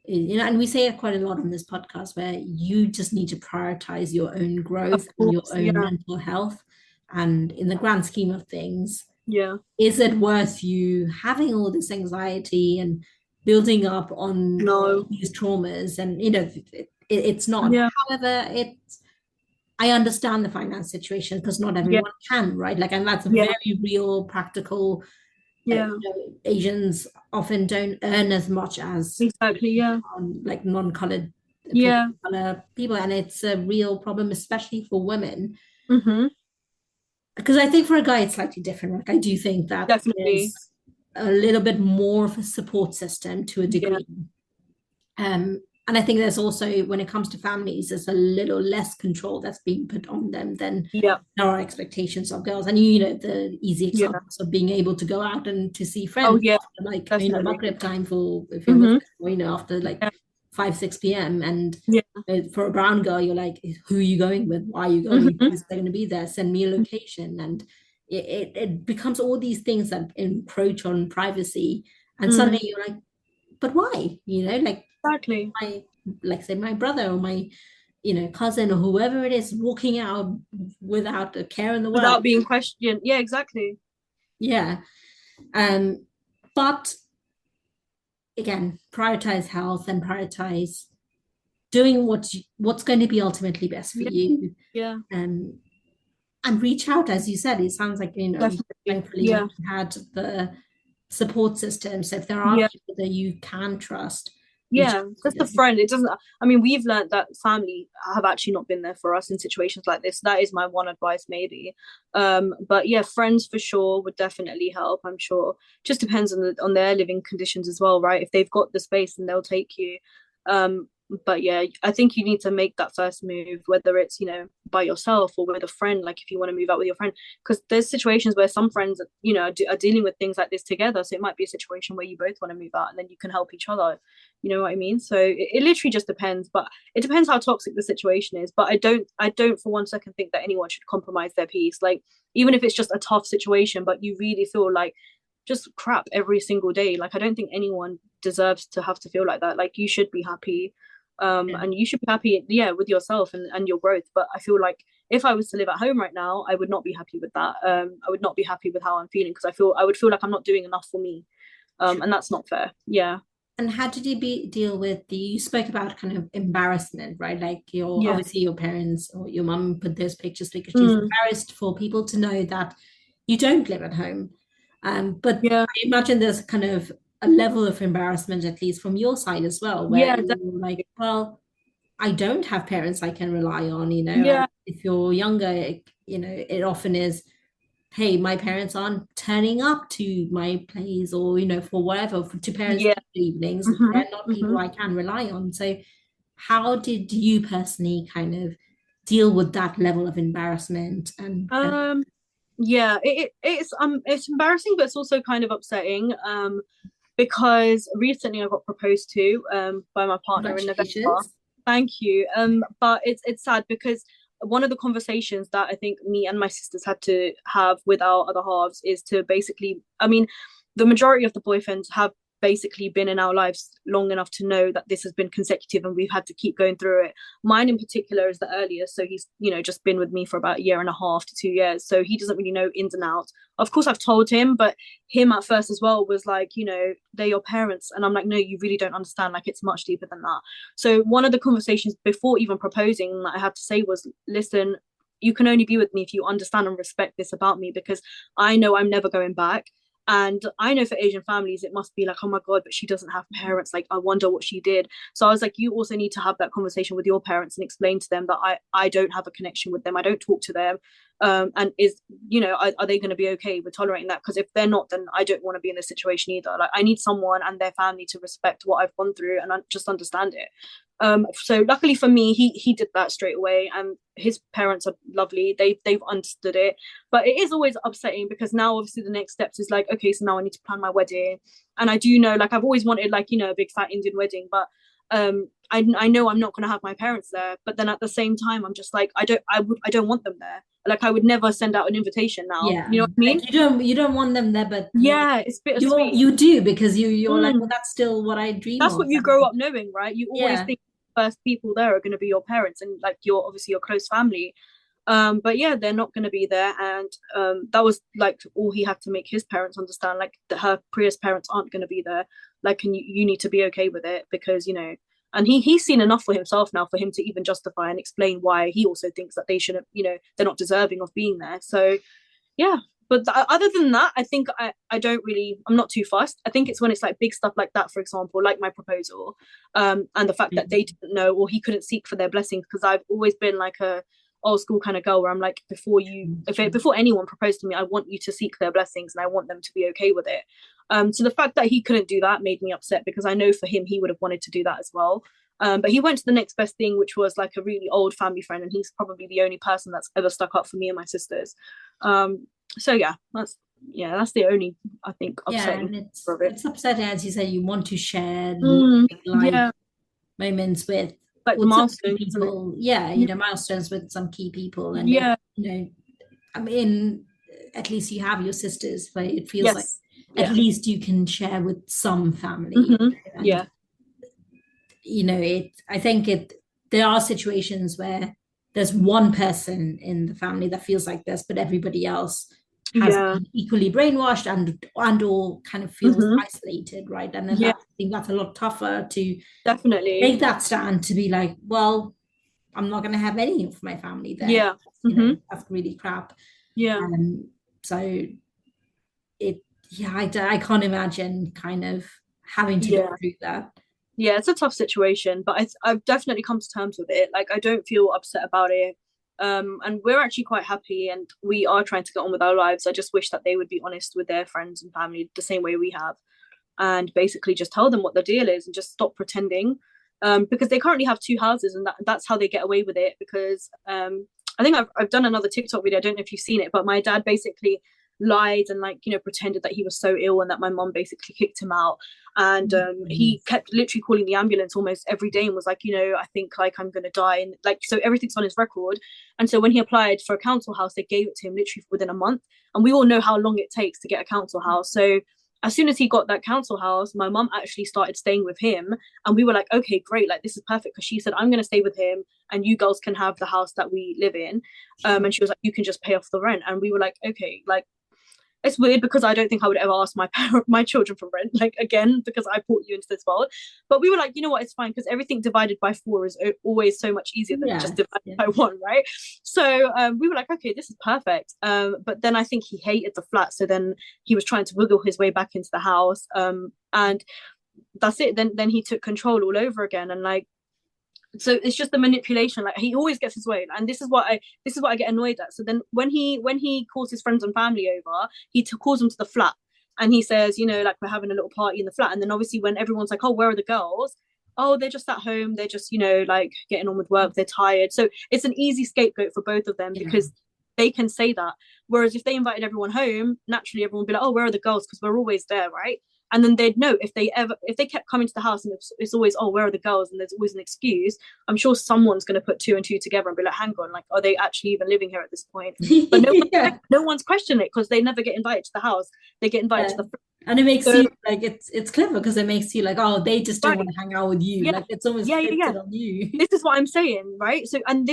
and we say it quite a lot on this podcast, where you just need to prioritize your own growth and your own mental health. And in the grand scheme of things, is it worth you having all this anxiety and building up on these traumas? And it's not. However, I understand the finance situation, because not everyone can, right? Like, and that's a very real, practical. Asians often don't earn as much as like non-colored people, and it's a real problem, especially for women. Because I think for a guy it's slightly different. Like I do think that there's a little bit more of a support system to a degree. And I think there's also, when it comes to families, there's a little less control that's being put on them than our expectations of girls. And the easy examples of being able to go out and to see friends, after, Maghrib time if you're after like 5-6 p.m. And for a brown girl, you're like, who are you going with? Why are you going? Who's going to be there? Send me a location. And it becomes all these things that encroach on privacy. And suddenly you're like, but why? Exactly. Say my brother or my cousin or whoever it is walking out without a care in the world, without being questioned. Exactly. But again, prioritize health and prioritize doing what's going to be ultimately best for you. And reach out, as you said. It sounds like thankfully you had the support system. So if there are people that you can trust, Yeah, just a friend. It doesn't, I mean, we've learned that family have actually not been there for us in situations like this. That is my one advice, maybe. But yeah, friends for sure would definitely help, I'm sure. Just depends on on their living conditions as well, right? If they've got the space, then they'll take you. Um, but yeah, I think you need to make that first move, whether it's, you know, by yourself or with a friend, like if you want to move out with your friend, because there's situations where some friends, you know, are dealing with things like this together. So it might be a situation where you both want to move out and then you can help each other. You know what I mean? So it literally just depends, but it depends how toxic the situation is. But I don't for one second think that anyone should compromise their peace. Like, even if it's just a tough situation, but you really feel like just crap every single day. Like, I don't think anyone deserves to have to feel like that. Like, you should be happy. And you should be happy, yeah, with yourself and your growth. But I feel like if I was to live at home right now, I would not be happy with that. I would not be happy with how I'm feeling, because I would feel like I'm not doing enough for me. And that's not fair. Yeah. And how did you deal with you spoke about kind of embarrassment, right? Like Yeah. obviously your parents or your mum put those pictures because she's embarrassed for people to know that you don't live at home. But Yeah. I imagine there's kind of a level of embarrassment, at least from your side as well, where Yeah, you're like, well, I don't have parents I can rely on, you know. Yeah. If you're younger, you know, it often is, hey, my parents aren't turning up to my plays, or, you know, for whatever, to parents' Yeah. evenings, Mhm. they're not people I can rely on. So how did you personally kind of deal with that level of embarrassment? And Yeah, it's embarrassing, but it's also kind of upsetting. Because recently I got proposed to by my partner in November. congratulations. Thank you. But it's sad because one of the conversations that I think me and my sisters had to have with our other halves is to basically, I mean, the majority of the boyfriends have basically been in our lives long enough to know that this has been consecutive and we've had to keep going through it. Mine in particular is the earliest, so he's, you know, just been with me for about a year and a half to 2 years, so he doesn't really know ins and outs. Of course I've told him, but him at first as well was like, you know, they're your parents. And I'm like, no, you really don't understand. Like, it's much deeper than that. So one of the conversations before even proposing that I had to say was, listen, you can only be with me if you understand and respect this about me, because I know I'm never going back. And I know for Asian families, it must be like, oh my God, but she doesn't have parents. Like, I wonder what she did. So I was like, you also need to have that conversation with your parents and explain to them that I don't have a connection with them. I don't talk to them. And is, you know, are they going to be okay with tolerating that? Because if they're not, then I don't want to be in this situation either. Like, I need someone and their family to respect what I've gone through and just understand it. So luckily for me, he did that straight away, and his parents are lovely. They've understood it, but it is always upsetting because now obviously the next steps is like, okay, so now I need to plan my wedding, and I do know, like, I've always wanted, like, you know, a big fat Indian wedding, but I know I'm not going to have my parents there. But then at the same time, I'm just like, I don't want them there. Like, I would never send out an invitation now. Yeah, you know what I mean? Like you don't want them there, but Yeah, it's bittersweet. You do, because you're like, well, that's still what I dream That's of. what you grow up knowing, right? You always think first people there are going to be your parents and, like, your obviously your close family. But yeah, they're not going to be there, and that was like all he had to make his parents understand, like, that her Priya's parents aren't going to be there. Like, and you need to be okay with it, because, you know, and he's seen enough for himself now for him to even justify and explain why he also thinks that they shouldn't, you know, they're not deserving of being there. So yeah. But other than that, I think I don't really, I'm not too fussed. I think it's when it's like big stuff like that, for example, like my proposal, and the fact that they didn't know, or he couldn't seek for their blessings, because I've always been like a old school kind of girl where I'm like, before anyone proposed to me, I want you to seek their blessings and I want them to be okay with it. So the fact that he couldn't do that made me upset, because I know for him, he would have wanted to do that as well. But he went to the next best thing, which was like a really old family friend, and he's probably the only person that's ever stuck up for me and my sisters. So yeah, that's the only, I think, upsetting. Yeah, and it's upsetting, as you say, you want to share moments with like milestones, people. Yeah, you know, milestones with some key people, and you know, I mean, at least you have your sisters, but it feels like at least you can share with some family. And, you know, I think there are situations where there's one person in the family that feels like this, but everybody else has been equally brainwashed and or kind of feels isolated, right? And then I think that's a lot tougher to definitely make that stand, to be like, well, I'm not going to have any of my family there. Yeah. You know, that's really crap. Yeah. So I can't imagine kind of having to go through that. Yeah, it's a tough situation, but I've definitely come to terms with it. Like, I don't feel upset about it. And we're actually quite happy, and we are trying to get on with our lives. I just wish that they would be honest with their friends and family the same way we have, and basically just tell them what the deal is and just stop pretending. Because they currently have two houses, and that's how they get away with it. Because I think I've done another TikTok video. I don't know if you've seen it, but my dad basically lied and, like, you know, pretended that he was so ill and that my mom basically kicked him out. And he kept literally calling the ambulance almost every day and was like, you know, I think, like, I'm gonna die, and like, so everything's on his record. And so when he applied for a council house, they gave it to him literally within a month, and we all know how long it takes to get a council house. So as soon as he got that council house, my mum actually started staying with him, and we were like, okay, great, like, this is perfect, because she said, I'm going to stay with him and you girls can have the house that we live in. And she was like, you can just pay off the rent. And we were like, okay, like, it's weird because I don't think I would ever ask my children for rent, like, again, because I brought you into this world. But we were like, you know what, it's fine, because everything divided by 4 is always so much easier than just divided by 1, right? So we were like, okay, this is perfect. But then I think he hated the flat, so then he was trying to wiggle his way back into the house. And that's it. Then he took control all over again, and, like, so it's just the manipulation. Like, he always gets his way, and this is what I get annoyed at. So then when he calls his friends and family over, he calls them to the flat, and he says, you know, like, we're having a little party in the flat. And then obviously when everyone's like, oh, where are the girls? Oh, they're just at home, they're just, you know, like, getting on with work, they're tired. So it's an easy scapegoat for both of them, because they can say that. Whereas if they invited everyone home, naturally everyone would be like, oh, where are the girls, because we're always there, right? And then they'd know if they kept coming to the house and it's always, oh, where are the girls, and there's always an excuse, I'm sure someone's going to put 2 and 2 together and be like, hang on, like, are they actually even living here at this point? But no one's questioning it, because they never get invited to the house, they get invited to the and it makes you like, it's clever, because it makes you like, oh, they just don't want to hang out with you. Like, it's almost on you. This is what I'm saying, right? So, and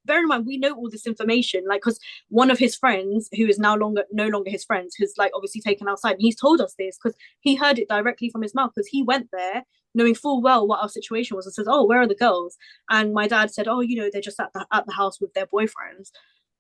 bear in mind, we know all this information, like, because one of his friends, who is no longer his friends, has, like, obviously taken outside, and he's told us this because he heard it directly from his mouth, because he went there knowing full well what our situation was, and says, oh, where are the girls? And my dad said, oh, you know, they're just at the house with their boyfriends.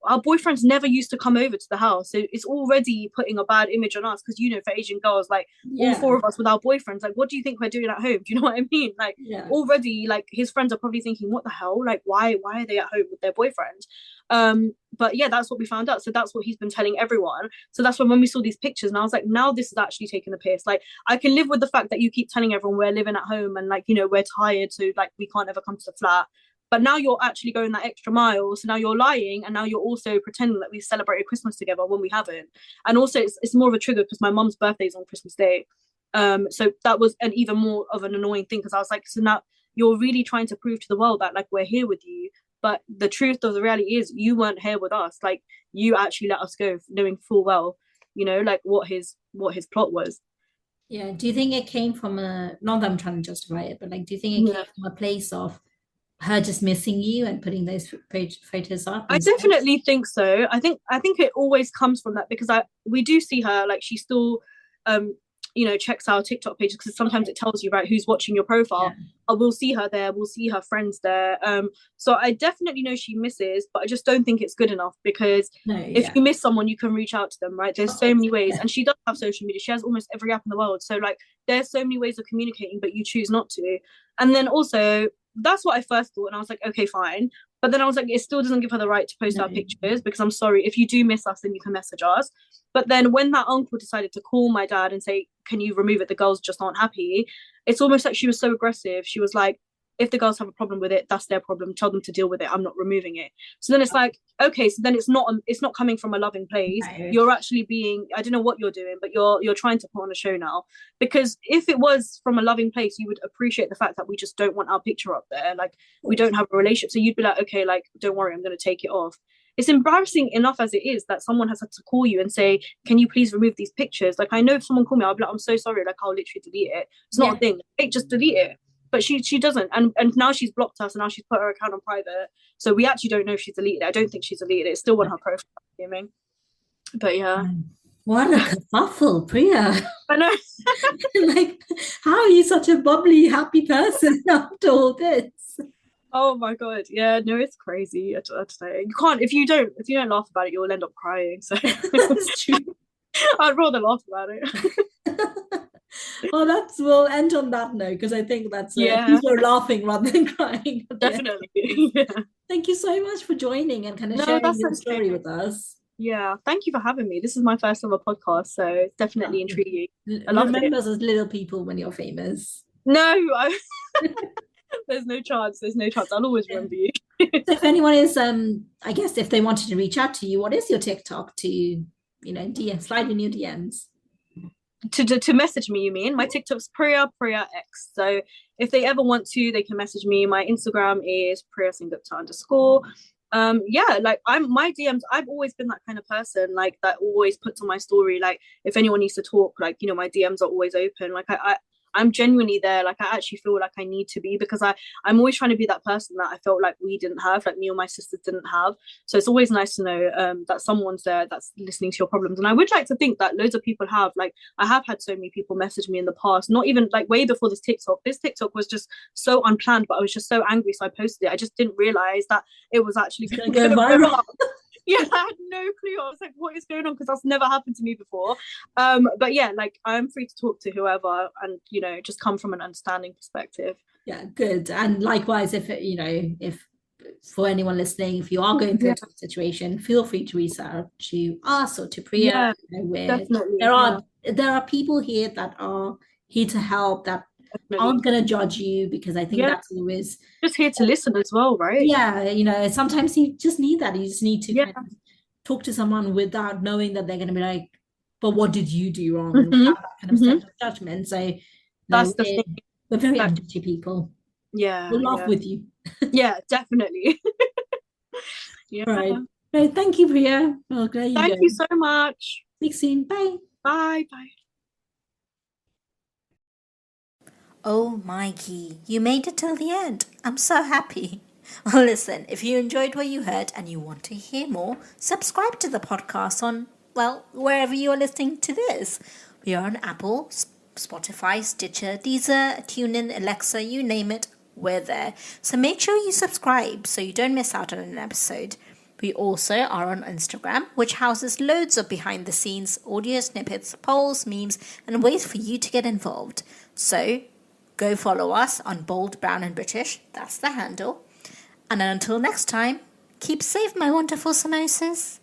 Our boyfriends never used to come over to the house, so it's already putting a bad image on us, because, you know, for Asian girls, like, all 4 of us with our boyfriends, like, what do you think we're doing at home? Do you know what I mean? Like, already, like, his friends are probably thinking, what the hell, like, why are they at home with their boyfriend? But yeah, that's what we found out. So that's what he's been telling everyone. So that's when we saw these pictures, and I was like, now this is actually taking the piss. Like, I can live with the fact that you keep telling everyone we're living at home, and, like, you know, we're tired, so, like, we can't ever come to the flat. But now you're actually going that extra mile. So now you're lying, and now you're also pretending that we celebrated Christmas together when we haven't. And also it's more of a trigger because my mum's birthday is on Christmas Day. So that was an even more of an annoying thing, because I was like, so now you're really trying to prove to the world that, like, we're here with you. But the truth of the reality is you weren't here with us. Like, you actually let us go knowing full well, you know, like, what his plot was. Yeah. Do you think it came from not that I'm trying to justify it, but, like, do you think it came from a place of her just missing you and putting those photos up? I definitely think so. I think it always comes from that, because we do see her, like, she still you know, checks our TikTok pages, because sometimes it tells you, right, who's watching your profile. We'll see her there, we'll see her friends there. So I definitely know she misses, but I just don't think it's good enough, because if you miss someone, you can reach out to them, right? There's so many ways, and she does have social media. She has almost every app in the world, so, like, there's so many ways of communicating, but you choose not to. And then also, that's what I first thought, and I was like, okay, fine. But then I was like, it still doesn't give her the right to post our pictures, because I'm sorry, if you do miss us, then you can message us. But then when that uncle decided to call my dad and say, can you remove it, the girls just aren't happy, it's almost like she was so aggressive. She was like, if the girls have a problem with it, that's their problem, tell them to deal with it, I'm not removing it. So then it's like, okay, so then it's not coming from a loving place. You're actually being, I don't know what you're doing, but you're trying to put on a show now. Because if it was from a loving place, you would appreciate the fact that we just don't want our picture up there, like, we don't have a relationship. So you'd be like, okay, like, don't worry, I'm going to take it off. It's embarrassing enough as it is that someone has had to call you and say, can you please remove these pictures? Like, I know if someone called me, I'll be like, I'm so sorry, like, I'll literally delete it. It's not a thing. Hey, just delete it. But she doesn't, and now she's blocked us, and now she's put her account on private, so we actually don't know if she's deleted it. I don't think she's deleted it. It's still on her profile, assuming. But yeah, what a kerfuffle, Priya. I know. Like, how are you such a bubbly, happy person after all this? Oh my god, yeah, no, it's crazy. I don't know. You can't, if you don't laugh about it, you'll end up crying. So that's true. I'd rather laugh about it. Well, we'll end on that note because I think that's at Yeah, least we're laughing rather than crying. definitely. Yeah. Thank you so much for joining and kind of No, sharing that's your okay. story with us. Yeah, thank you for having me. This is my first ever podcast, so it's definitely intriguing. I loved it. Remember us as little people when you're famous. No, there's no chance. There's no chance. I'll always Yeah. remember you. So if anyone is, I guess if they wanted to reach out to you, what is your TikTok to, DM, slide in your DMs? To message me, you mean? My TikTok's Priya X. So if they ever want to, they can message me. My Instagram is Priya _. Yeah, like my DMs, I've always been that kind of person, like that always puts on my story, like if anyone needs to talk, like, my DMs are always open. Like I'm genuinely there. Like I actually feel like I need to be, because I'm always trying to be that person that I felt like we didn't have, like me or my sisters didn't have. So it's always nice to know that someone's there that's listening to your problems. And I would like to think that loads of people have. Like I have had so many people message me in the past, not even like way before this TikTok. This TikTok was just so unplanned, but I was just so angry, so I posted it. I just didn't realize that it was actually going to go viral. Yeah, I had no clue. I was like, what is going on? Because that's never happened to me before. But yeah, like I'm free to talk to whoever, and just come from an understanding perspective. Yeah, good. And likewise, if for anyone listening, if you are going through a tough situation, feel free to reach out to us or to Priya. Definitely. There are people here that are here to help, that aren't going to judge you, because I think that's always just here to listen as well, right? Yeah, sometimes you just need that. You just need to kind of talk to someone without knowing that they're going to be like, but what did you do wrong? And have that kind of sense of judgment. So that's the thing. We're very empathy people. Yeah, we'll laugh with you. Yeah, definitely. Yeah. Right. No, thank you, Priya. Well, there you go. Thank you so much. Speak soon. Bye. Bye. Oh, Mikey, you made it till the end. I'm so happy. Well, listen, if you enjoyed what you heard and you want to hear more, subscribe to the podcast on, wherever you are listening to this. We are on Apple, Spotify, Stitcher, Deezer, TuneIn, Alexa, you name it, we're there. So make sure you subscribe so you don't miss out on an episode. We also are on Instagram, which houses loads of behind-the-scenes audio snippets, polls, memes, and ways for you to get involved. So go follow us on Bold, Brown and British. That's the handle. And until next time, keep safe, my wonderful samosas.